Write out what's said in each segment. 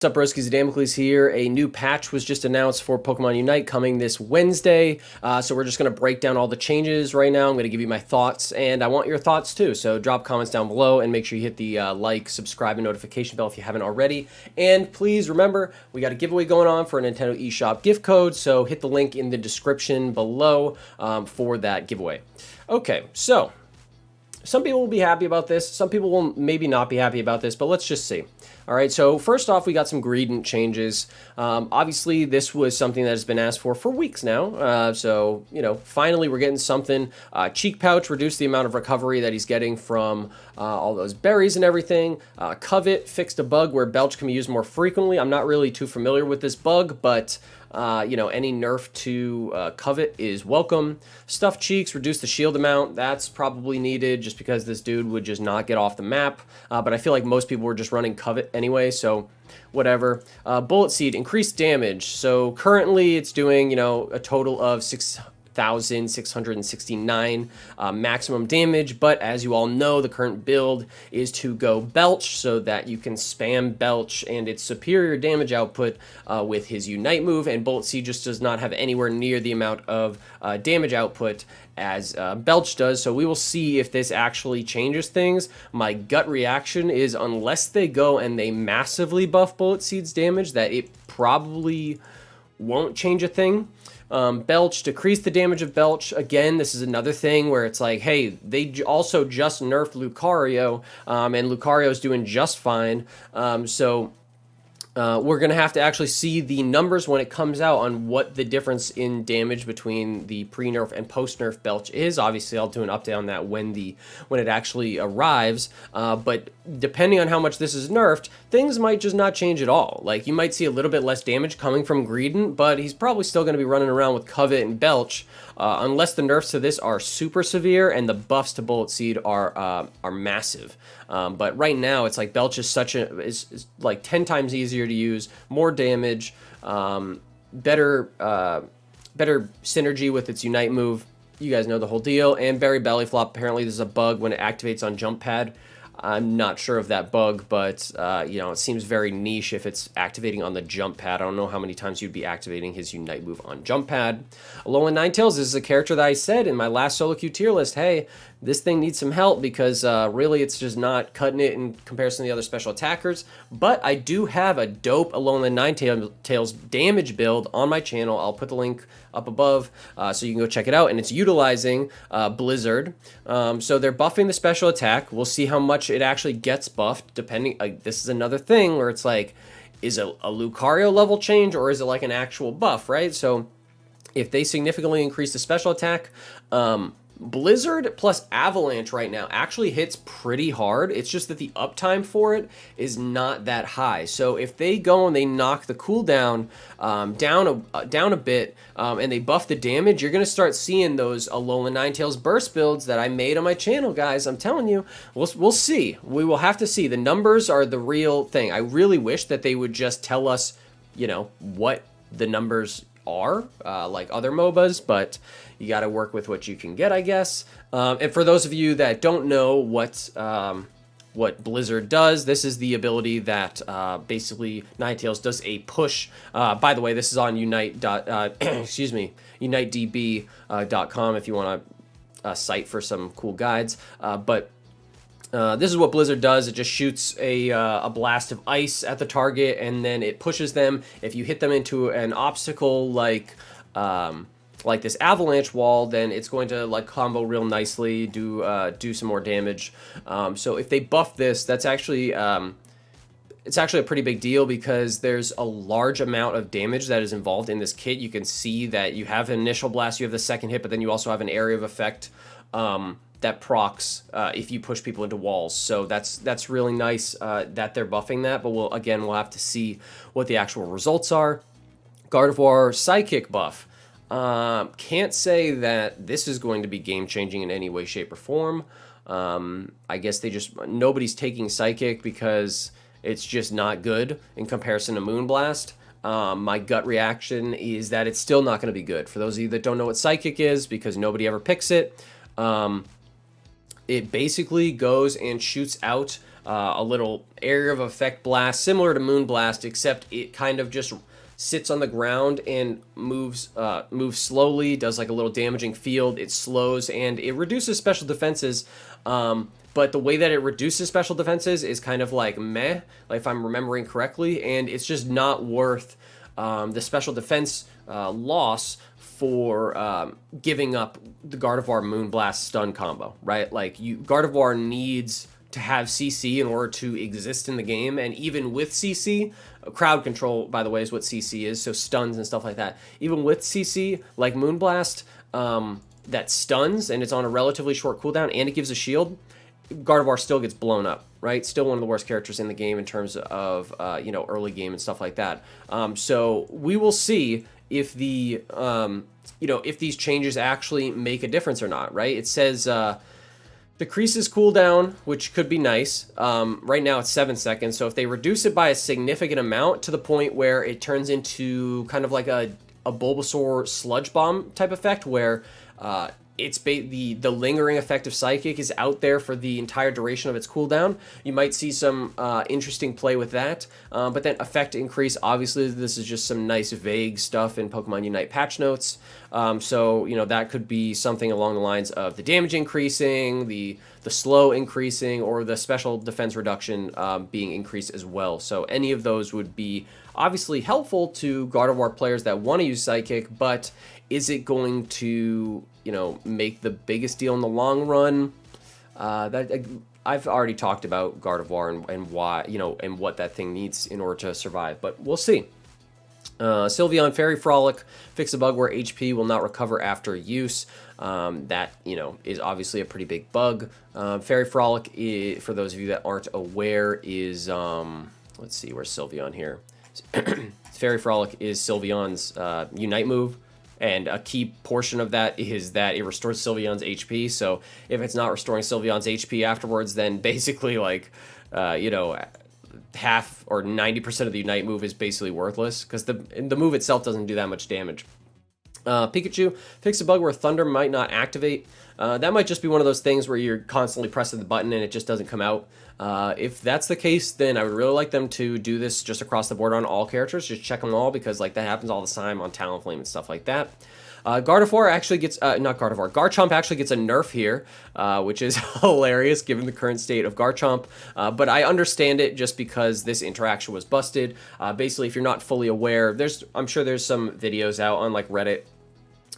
What's up, broskies? Damocles here. A new patch was just announced for Pokemon Unite coming this Wednesday. So we're just going to break down all the changes right now. I'm going to give you my thoughts, and I want your thoughts too. So drop comments down below, and make sure you hit the like, subscribe, and notification bell if you haven't already. And please remember, we got a giveaway going on for a Nintendo eShop gift code. So hit the link in the description below for that giveaway. Okay, so some people will be happy about this. Some people will maybe not be happy about this, but let's just see. All right, so first off, we got some Greedent changes. Obviously, this was something that has been asked for weeks now. So, you know, finally we're getting something. Cheek Pouch reduced the amount of recovery that he's getting from all those berries and everything. Covet fixed a bug where Belch can be used more frequently. I'm not really too familiar with this bug, but you know, any nerf to Covet is welcome. Stuffed Cheeks reduced the shield amount. That's probably needed just because this dude would just not get off the map. But I feel like most people were just running Covet anyway, so whatever. Bullet Seed increased damage. So currently it's doing, you know, a total of 6,669 maximum damage, but as you all know, the current build is to go Belch so that you can spam Belch and its superior damage output with his Unite move, and Bullet Seed just does not have anywhere near the amount of damage output as Belch does, so we will see if this actually changes things. My gut reaction is unless they go and they massively buff Bullet Seed's damage, that it probably won't change a thing. Belch, decrease the damage of Belch. Again, this is another thing where it's like, hey, they also just nerfed Lucario, and Lucario's doing just fine. We're going to have to actually see the numbers when it comes out on what the difference in damage between the pre-nerf and post-nerf Belch is. Obviously, I'll do an update on that when it actually arrives. But depending on how much this is nerfed, things might just not change at all. Like, you might see a little bit less damage coming from Greedent, but he's probably still going to be running around with Covet and Belch, unless the nerfs to this are super severe and the buffs to Bullet Seed are massive. But right now, it's like Belch is is like 10 times easier to use, more damage, better synergy with its Unite move. You guys know the whole deal. And Berry Belly Flop, apparently there's a bug when it activates on Jump Pad. I'm not sure of that bug, but you know, it seems very niche if it's activating on the Jump Pad. I don't know how many times you'd be activating his Unite move on Jump Pad. Alolan Ninetales is a character that I said in my last solo queue tier list, hey, this thing needs some help because really it's just not cutting it in comparison to the other special attackers. But I do have a dope Alolan Ninetales damage build on my channel. I'll put the link up above so you can go check it out. And it's utilizing Blizzard. So they're buffing the special attack. We'll see how much it actually gets buffed depending. This is another thing where it's like, is it a Lucario level change or is it like an actual buff, right? So if they significantly increase the special attack, Blizzard plus Avalanche right now actually hits pretty hard. It's just that the uptime for it is not that high. So if they go and they knock the cooldown down a bit and they buff the damage, you're going to start seeing those Alolan Ninetales burst builds that I made on my channel, guys. I'm telling you, we'll see. We will have to see. The numbers are the real thing. I really wish that they would just tell us, you know, what the numbers are, like other MOBAs, but you got to work with what you can get, I guess. And for those of you that don't know what Blizzard does, this is the ability that basically Ninetales does a push. By the way, this is on unitedb.com if you want a site for some cool guides. But this is what Blizzard does. It just shoots a blast of ice at the target, and then it pushes them. If you hit them into an obstacle like this avalanche wall, then it's going to like combo real nicely, do some more damage. So if they buff this, that's actually it's actually a pretty big deal because there's a large amount of damage that is involved in this kit. You can see that you have an initial blast, you have the second hit, but then you also have an area of effect that procs if you push people into walls. So that's really nice that they're buffing that, but we'll have to see what the actual results are. Gardevoir Psychic buff. Can't say that this is going to be game-changing in any way, shape, or form. I guess nobody's taking Psychic because it's just not good in comparison to Moonblast. My gut reaction is that it's still not going to be good. For those of you that don't know what Psychic is, because nobody ever picks it, it basically goes and shoots out a little area of effect blast, similar to Moonblast, except it kind of just sits on the ground and moves slowly, does like a little damaging field. It slows and it reduces special defenses. But the way that it reduces special defenses is kind of like meh, like if I'm remembering correctly, and it's just not worth the special defense loss for giving up the Gardevoir Moonblast stun combo, right? Like Gardevoir needs to have CC in order to exist in the game, and even with CC, crowd control, by the way, is what CC is, so stuns and stuff like that. Even with CC, like Moonblast, that stuns, and it's on a relatively short cooldown, and it gives a shield, Gardevoir still gets blown up, right? Still one of the worst characters in the game in terms of, early game and stuff like that. So we will see if the, if these changes actually make a difference or not, right? It says decreases cooldown, which could be nice. Right now it's 7 seconds, so if they reduce it by a significant amount to the point where it turns into kind of like a Bulbasaur Sludge Bomb type effect, where it's the lingering effect of Psychic is out there for the entire duration of its cooldown. You might see some interesting play with that. But then effect increase, obviously this is just some nice vague stuff in Pokemon Unite patch notes. So, that could be something along the lines of the damage increasing, the slow increasing, or the special defense reduction being increased as well. So any of those would be obviously helpful to Gardevoir players that want to use Psychic, but is it going to, make the biggest deal in the long run? I've already talked about Gardevoir and why, and what that thing needs in order to survive, but we'll see. Sylveon Fairy Frolic, fix a bug where HP will not recover after use. That, is obviously a pretty big bug. Fairy Frolic, for those of you that aren't aware, is, let's see, where's Sylveon here? Fairy Frolic is Sylveon's Unite move, and a key portion of that is that it restores Sylveon's HP. So if it's not restoring Sylveon's HP afterwards, then basically half or 90% of the Unite move is basically worthless, because the move itself doesn't do that much damage. Pikachu, fix a bug where Thunder might not activate. That might just be one of those things where you're constantly pressing the button and it just doesn't come out. If that's the case, then I would really like them to do this just across the board on all characters. Just check them all, because that happens all the time on Talonflame and stuff like that. Gardevoir actually gets, Garchomp actually gets a nerf here, which is hilarious given the current state of Garchomp. But I understand it just because this interaction was busted. Basically, if you're not fully aware, I'm sure there's some videos out on Reddit.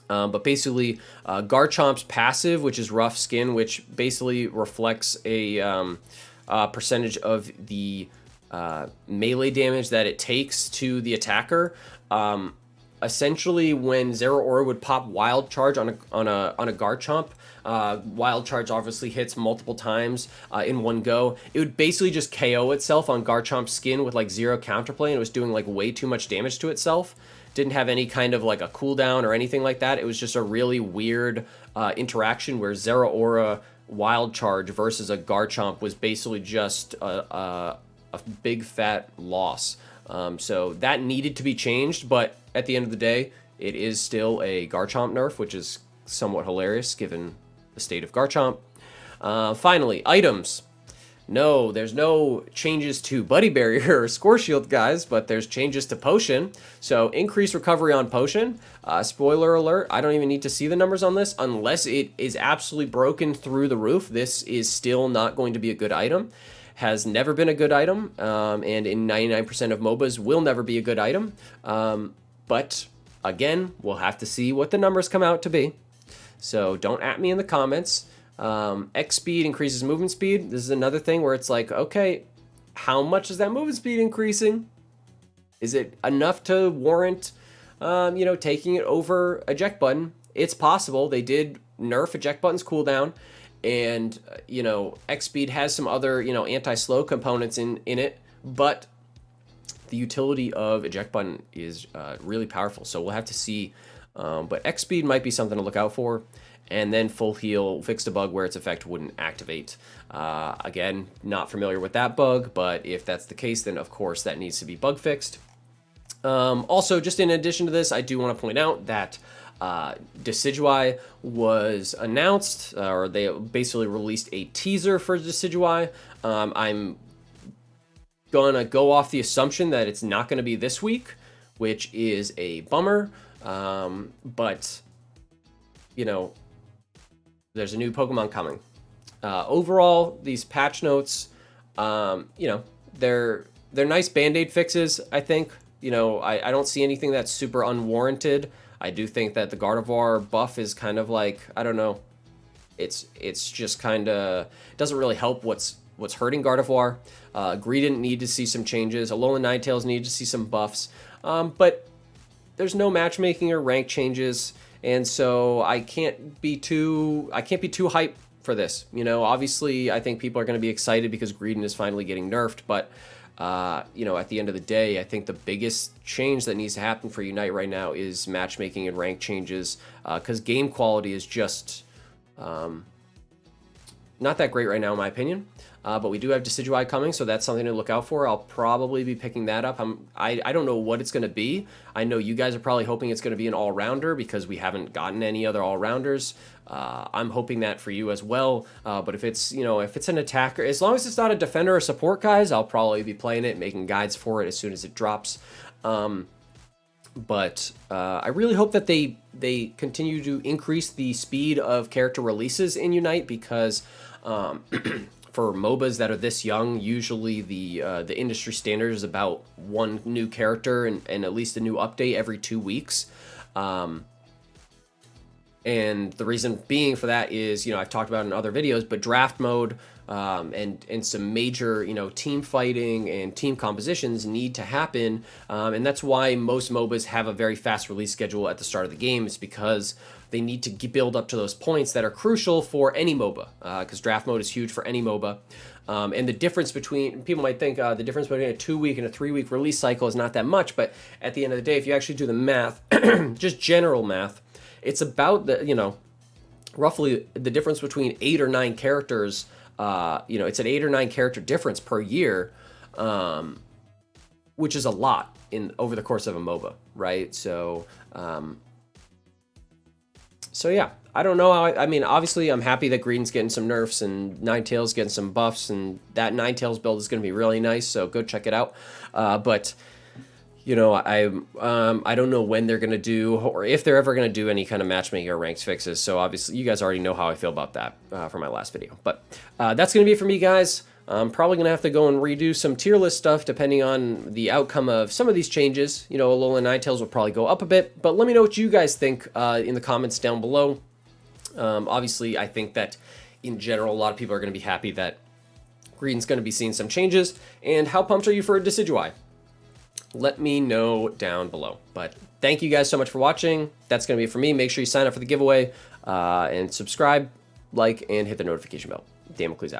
But basically, Garchomp's passive, which is Rough Skin, which basically reflects a percentage of the melee damage that it takes to the attacker. Essentially, when Zeraora would pop Wild Charge on a Garchomp, Wild Charge obviously hits multiple times in one go. It would basically just KO itself on Garchomp's skin with 0 counterplay, and it was doing way too much damage to itself. Didn't have any kind of a cooldown or anything like that. It was just a really weird interaction where Zeraora Wild Charge versus a Garchomp was basically just a big fat loss. So that needed to be changed, but at the end of the day, it is still a Garchomp nerf, which is somewhat hilarious given the state of Garchomp. Finally, items. No, there's no changes to Buddy Barrier or Score Shield, guys, but there's changes to Potion. So increased recovery on Potion. Spoiler alert, I don't even need to see the numbers on this. Unless it is absolutely broken through the roof, this is still not going to be a good item. Has never been a good item, and in 99% of MOBAs will never be a good item. But again, we'll have to see what the numbers come out to be. So don't at me in the comments. X speed increases movement speed. This is another thing where it's okay, how much is that movement speed increasing? Is it enough to warrant, taking it over eject button? It's possible. They did nerf eject button's cooldown, and, X speed has some other, anti-slow components in it, but the utility of eject button is really powerful. So we'll have to see, but X speed might be something to look out for. And then full heal fixed a bug where its effect wouldn't activate. Again, not familiar with that bug, but if that's the case, then of course that needs to be bug fixed. Also, just in addition to this, I do want to point out that Decidueye was announced, or they basically released a teaser for Decidueye. I'm gonna go off the assumption that it's not gonna be this week, which is a bummer. But you know, there's a new Pokemon coming. Overall, these patch notes, you know, they're nice Band-Aid fixes, I think. You know, I don't see anything that's super unwarranted. I do think that the Gardevoir buff is kind of like, I don't know, it's just kind of doesn't really help what's hurting Gardevoir. Greedent need to see some changes. Alolan Ninetales need to see some buffs. But there's no matchmaking or rank changes, and so I can't be too hyped for this. You know, obviously I think people are going to be excited because Greedent is finally getting nerfed, but you know, at the end of the day, I think the biggest change that needs to happen for Unite right now is matchmaking and rank changes, because game quality is just not that great right now, in my opinion. But we do have Decidueye coming, so that's something to look out for. I'll probably be picking that up. I don't know what it's going to be. I know you guys are probably hoping it's going to be an all-rounder because we haven't gotten any other all-rounders. I'm hoping that for you as well. But if it's, you know, if it's an attacker, as long as it's not a defender or support, guys, I'll probably be playing it, making guides for it as soon as it drops. But I really hope that they continue to increase the speed of character releases in Unite, because for MOBAs that are this young, usually the industry standard is about one new character and at least a new update every 2 weeks. And the reason being for that is, you know, I've talked about it in other videos, but draft mode and some major, you know, team fighting and team compositions need to happen. And that's why most MOBAs have a very fast release schedule at the start of the game. It's because they need to build up to those points that are crucial for any MOBA, because draft mode is huge for any MOBA. And the difference between, people might think the difference between a 2-week and a 3-week release cycle is not that much, but at the end of the day, if you actually do the math, just general math, it's about the, you know, roughly the difference between 8 or 9 characters. You know, it's an 8 or 9 character difference per year, which is a lot over the course of a MOBA, right? So, so yeah, I don't know how. I mean, obviously, I'm happy that Greedent's getting some nerfs and Ninetales getting some buffs, and that Ninetales build is going to be really nice. So go check it out. But you know, I don't know when they're going to do, or if they're ever going to do any kind of matchmaking or ranks fixes. So obviously, you guys already know how I feel about that from my last video. But that's going to be it for me, guys. I'm probably going to have to go and redo some tier list stuff depending on the outcome of some of these changes. You know, Alolan Ninetales will probably go up a bit, but let me know what you guys think in the comments down below. Obviously, I think that in general, a lot of people are going to be happy that Greedent's going to be seeing some changes. And how pumped are you for a Decidueye? Let me know down below. But thank you guys so much for watching. That's going to be it for me. Make sure you sign up for the giveaway and subscribe, like, and hit the notification bell. Dan McClee's out.